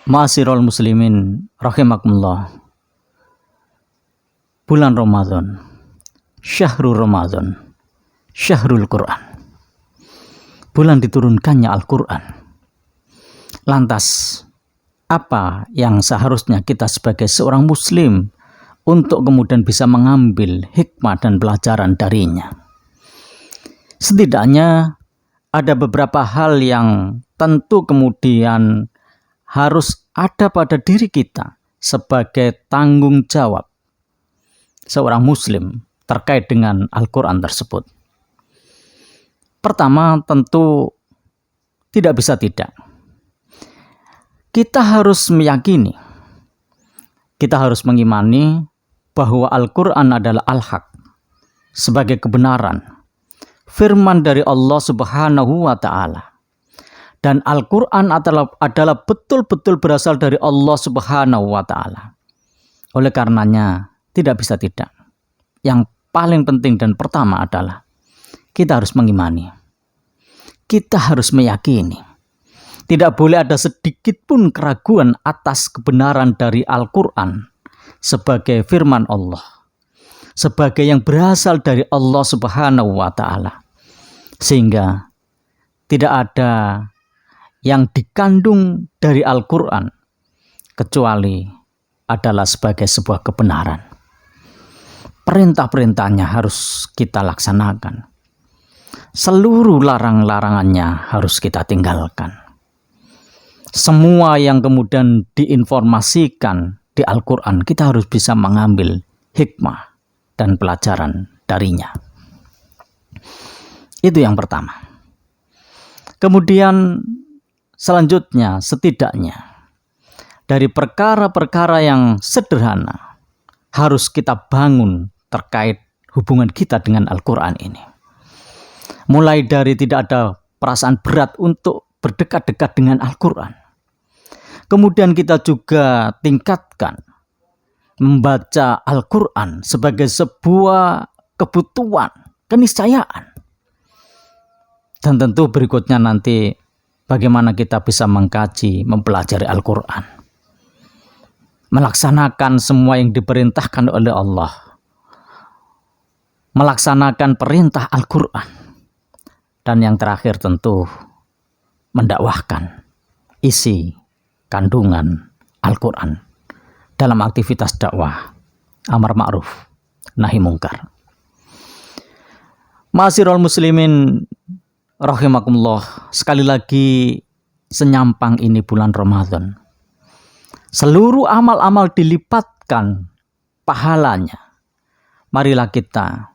Ma'asyiral muslimin rahimakumullah. Bulan Ramadan, syahrul Ramadan, syahrul Quran. Bulan diturunkannya Al-Quran. Lantas, apa yang seharusnya kita sebagai seorang muslim untuk kemudian bisa mengambil hikmah dan pelajaran darinya? Setidaknya ada beberapa hal yang tentu kemudian harus ada pada diri kita sebagai tanggung jawab seorang muslim terkait dengan Al-Quran tersebut. Pertama, tentu tidak bisa tidak. Kita harus meyakini, kita harus mengimani bahwa Al-Quran adalah al-haq, sebagai kebenaran, firman dari Allah Subhanahu wa Ta'ala. Dan Al-Quran adalah betul-betul berasal dari Allah Subhanahu wa Ta'ala. Oleh karenanya, tidak bisa tidak. Yang paling penting dan pertama adalah kita harus mengimani. Kita harus meyakini. Tidak boleh ada sedikit pun keraguan atas kebenaran dari Al-Quran sebagai firman Allah, sebagai yang berasal dari Allah Subhanahu wa Ta'ala. Sehingga tidak ada yang dikandung dari Al-Quran kecuali adalah sebagai sebuah kebenaran. Perintah-perintahnya harus kita laksanakan. Seluruh larang-larangannya harus kita tinggalkan. Semua yang kemudian diinformasikan di Al-Quran, kita harus bisa mengambil hikmah dan pelajaran darinya. Itu yang pertama. Kemudian selanjutnya, setidaknya dari perkara-perkara yang sederhana harus kita bangun terkait hubungan kita dengan Al-Quran ini. Mulai dari tidak ada perasaan berat untuk berdekat-dekat dengan Al-Quran. Kemudian kita juga tingkatkan membaca Al-Quran sebagai sebuah kebutuhan, keniscayaan. Dan tentu berikutnya nanti bagaimana kita bisa mengkaji, mempelajari Al-Quran. Melaksanakan semua yang diperintahkan oleh Allah. Melaksanakan perintah Al-Quran. Dan yang terakhir tentu mendakwahkan isi kandungan Al-Quran dalam aktivitas dakwah, amar ma'ruf, nahi mungkar. Ma'asyiral muslimin rahimakumullah, sekali lagi senyampang ini bulan Ramadan. Seluruh amal-amal dilipatkan pahalanya. Marilah kita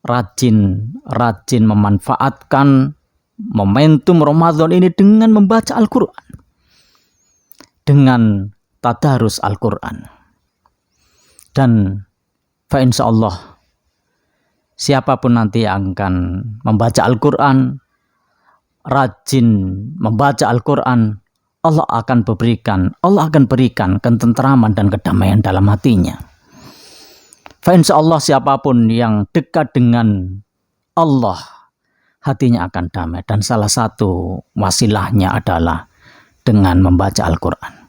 rajin memanfaatkan momentum Ramadan ini dengan membaca Al-Quran, dengan tadarus Al-Quran. Dan fa insyaallah siapapun nanti yang akan membaca Al-Quran, rajin membaca Al-Quran, Allah akan berikan ketentraman dan kedamaian dalam hatinya. Fa insyaallah siapapun yang dekat dengan Allah, hatinya akan damai. Dan salah satu wasilahnya adalah dengan membaca Al-Quran.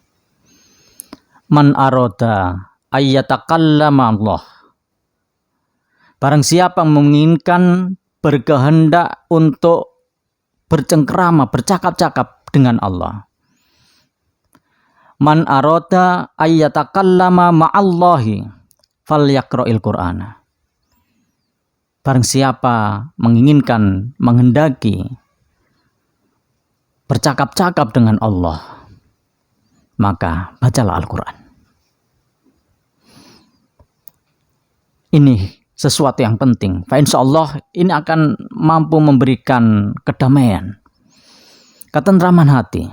Man aroda ayyatakallama Allah. Barang siapa menginginkan, berkehendak untuk bercengkerama, bercakap-cakap dengan Allah. Man aroda ayyatakallama ma'allahi falyaqra'il Qur'ana. Barang siapa menginginkan, menghendaki bercakap-cakap dengan Allah, maka bacalah Al-Quran. Ini sesuatu yang penting. Fa insyaallah ini akan mampu memberikan kedamaian, ketentraman hati.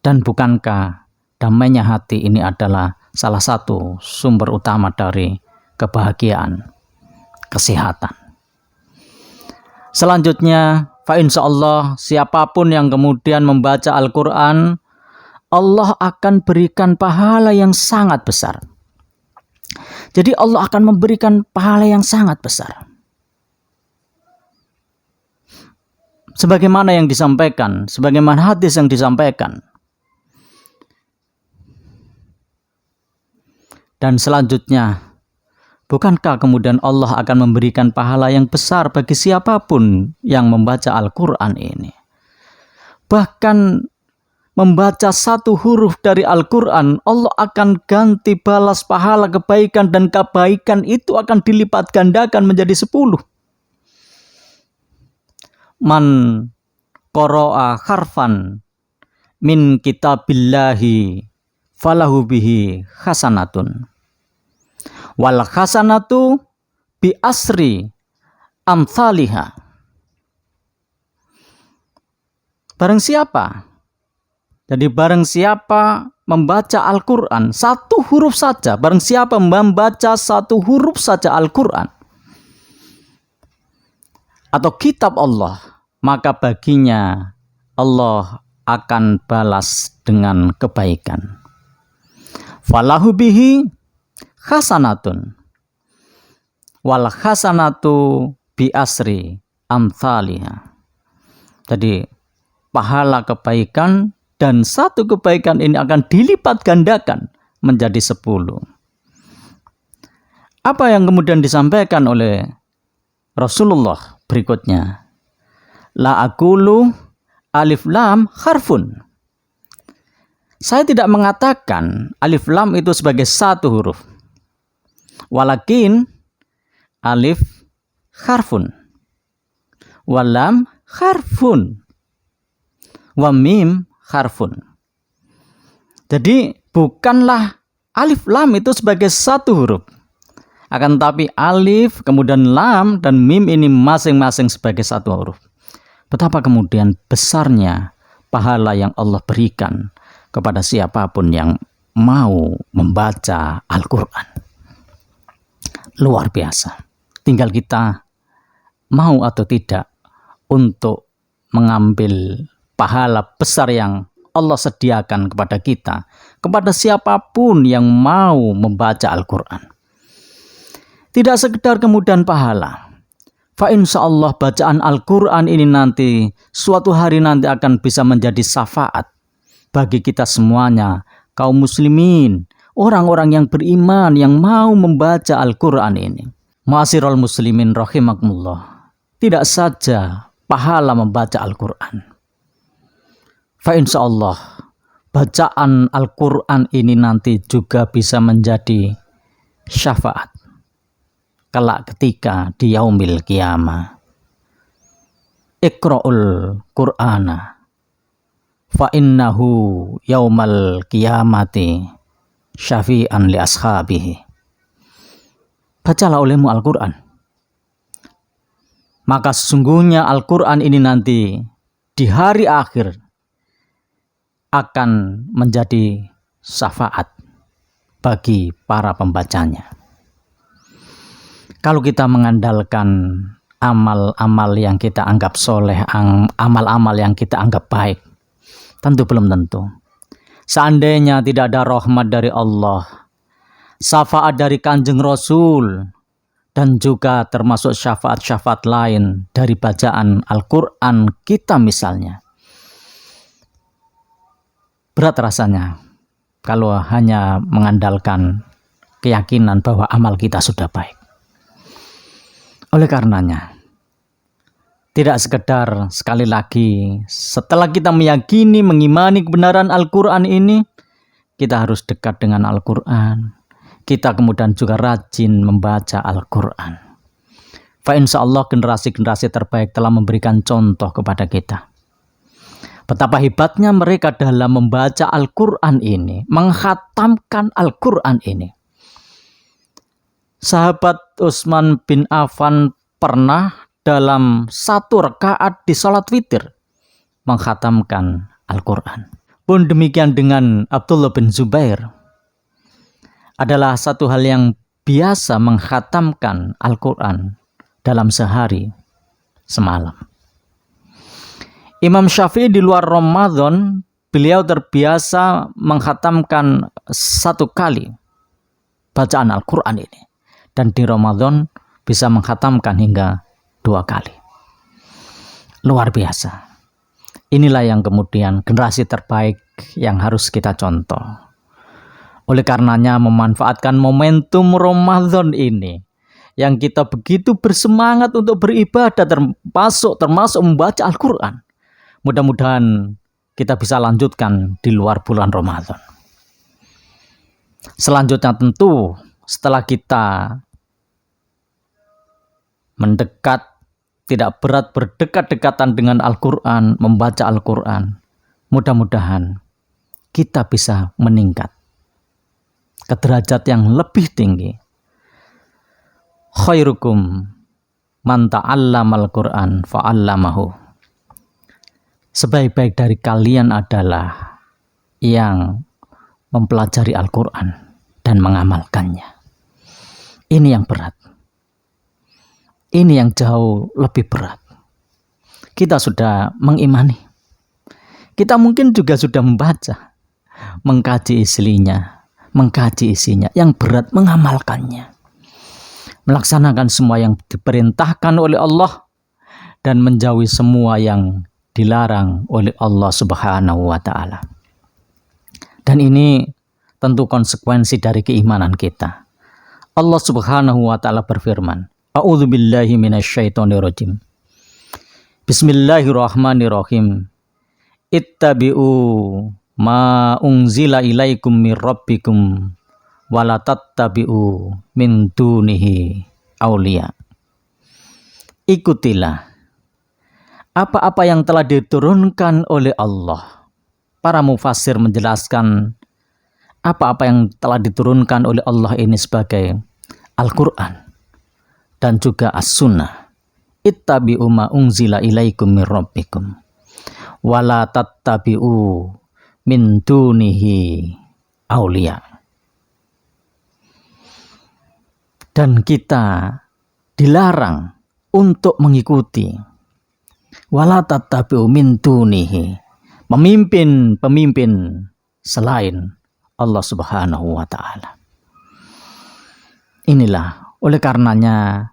Dan bukankah damainya hati ini adalah salah satu sumber utama dari kebahagiaan, kesehatan. Selanjutnya, fa insyaallah siapapun yang kemudian membaca Al-Quran, Allah akan berikan pahala yang sangat besar. Jadi Allah akan memberikan pahala yang sangat besar. Sebagaimana yang disampaikan, sebagaimana hadis yang disampaikan, Dan selanjutnya, bukankah kemudian Allah akan memberikan pahala yang besar bagi siapapun yang membaca Al-Quran ini? Bahkan membaca satu huruf dari Al-Quran, Allah akan ganti balas pahala kebaikan, dan kebaikan itu akan dilipat gandakan menjadi 10. Man qara'a harfan min kitabillahi falahu bihi hasanatun. Wal hasanatu bi asri amthaliha. Barang siapa membaca Al-Quran satu huruf saja, barang siapa membaca satu huruf saja Al-Quran atau kitab Allah, maka baginya Allah akan balas dengan kebaikan. Falahu bihi hasanatun wal hasanatu bi asri amthaliha. Jadi pahala kebaikan dan satu kebaikan ini akan dilipat gandakan menjadi 10. Apa yang kemudian disampaikan oleh Rasulullah berikutnya? La aqulu alif lam harfun. Saya tidak mengatakan alif lam itu sebagai satu huruf. Walakin alif harfun. Walam harfun. Wa mim harfun. Jadi bukanlah alif lam itu sebagai satu huruf. Akan tetapi alif, kemudian lam, dan mim ini masing-masing sebagai satu huruf. Betapa kemudian besarnya pahala yang Allah berikan kepada siapapun yang mau membaca Al-Quran. Luar biasa. Tinggal kita mau atau tidak untuk mengambil pahala besar yang Allah sediakan kepada kita, kepada siapapun yang mau membaca Al-Quran. Tidak sekedar kemudian pahala. Fa insyaallah bacaan Al-Quran ini nanti suatu hari nanti akan bisa menjadi syafaat bagi kita semuanya, kaum muslimin, orang-orang yang beriman yang mau membaca Al-Quran ini. Ma'asyiral muslimin rahimakumullah. Tidak saja pahala membaca Al-Quran. Fa insyaallah bacaan Al-Quran ini nanti juga bisa menjadi syafaat kelak ketika di yaumil qiyamah. Iqra'ul Qur'ana fa innahu yaumal qiyamati syafi'an li ashabihi. Bacalah olehmu Al-Quran, maka sesungguhnya Al-Quran ini nanti di hari akhir akan menjadi syafaat bagi para pembacanya. Kalau kita mengandalkan amal-amal yang kita anggap soleh, amal-amal yang kita anggap baik, tentu belum tentu. Seandainya tidak ada rahmat dari Allah, syafaat dari Kanjeng Rasul, dan juga termasuk syafaat-syafaat lain dari bacaan Al-Quran kita misalnya, berat rasanya kalau hanya mengandalkan keyakinan bahwa amal kita sudah baik. Oleh karenanya, tidak sekedar sekali lagi setelah kita meyakini, mengimani kebenaran Al-Quran ini, kita harus dekat dengan Al-Quran. Kita kemudian juga rajin membaca Al-Quran. Fa insyaallah generasi-generasi terbaik telah memberikan contoh kepada kita. Betapa hebatnya mereka dalam membaca Al-Quran ini, menghatamkan Al-Quran ini. Sahabat Utsman bin Affan pernah dalam satu rakaat di salat witir menghatamkan Al-Quran. Pun demikian dengan Abdullah bin Zubair. Adalah satu hal yang biasa menghatamkan Al-Quran dalam sehari semalam. Imam Syafi'i di luar Ramadan, beliau terbiasa menghatamkan satu kali bacaan Al-Quran ini. Dan di Ramadan bisa menghatamkan hingga 2 kali. Luar biasa. Inilah yang kemudian generasi terbaik yang harus kita contoh. Oleh karenanya memanfaatkan momentum Ramadan ini yang kita begitu bersemangat untuk beribadah termasuk membaca Al-Quran. Mudah-mudahan kita bisa lanjutkan di luar bulan Ramadan. Selanjutnya tentu setelah kita mendekat, tidak berat berdekat-dekatan dengan Al-Quran, membaca Al-Quran, mudah-mudahan kita bisa meningkat ke derajat yang lebih tinggi. Khairukum man ta'allamal Qur'an fa'allamahu. Sebaik-baik dari kalian adalah yang mempelajari Al-Quran dan mengamalkannya. Ini yang berat. Ini yang jauh lebih berat. Kita sudah mengimani. Kita mungkin juga sudah membaca, mengkaji isinya, yang berat mengamalkannya. Melaksanakan semua yang diperintahkan oleh Allah dan menjauhi semua yang dilarang oleh Allah Subhanahu wa Ta'ala. Dan ini tentu konsekuensi dari keimanan kita. Allah Subhanahu wa Ta'ala berfirman, A'udzubillahi minasyaitonirrajim. Bismillahirrahmanirrahim. Ittabi'u ma unzila ilaikum mir rabbikum wala tattabi'u min dunihi auliya. Ikutilah apa-apa yang telah diturunkan oleh Allah. Para mufassir menjelaskan apa-apa yang telah diturunkan oleh Allah ini sebagai Al-Quran dan juga As-Sunnah. Ittabi'u ma unzila ilaikum mir rabbikum wala tattabi'u min dunihi auliya. Dan kita dilarang untuk mengikuti wala tattabi'u min dunihi, pemimpin selain Allah Subhanahu wa Ta'ala. Inilah oleh karenanya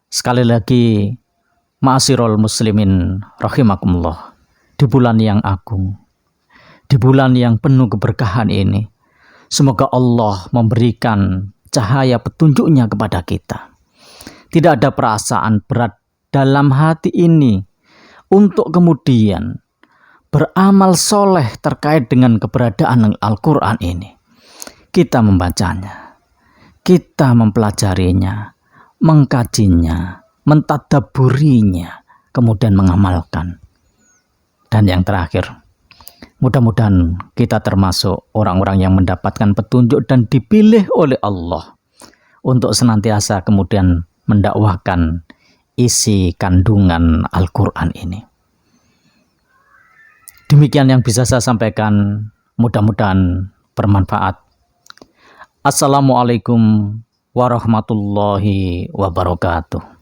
sekali lagi ma'asyiral muslimin rahimakumullah, di bulan yang agung, di bulan yang penuh keberkahan ini, semoga Allah memberikan cahaya petunjuknya kepada kita. Tidak ada perasaan berat dalam hati ini untuk kemudian beramal soleh terkait dengan keberadaan Al-Quran ini. Kita membacanya, kita mempelajarinya, mengkajinya, mentadaburinya, kemudian mengamalkan. Dan yang terakhir, mudah-mudahan kita termasuk orang-orang yang mendapatkan petunjuk dan dipilih oleh Allah untuk senantiasa kemudian mendakwahkan isi kandungan Al-Quran ini. Demikian yang bisa saya sampaikan, mudah-mudahan bermanfaat. Assalamualaikum warahmatullahi wabarakatuh.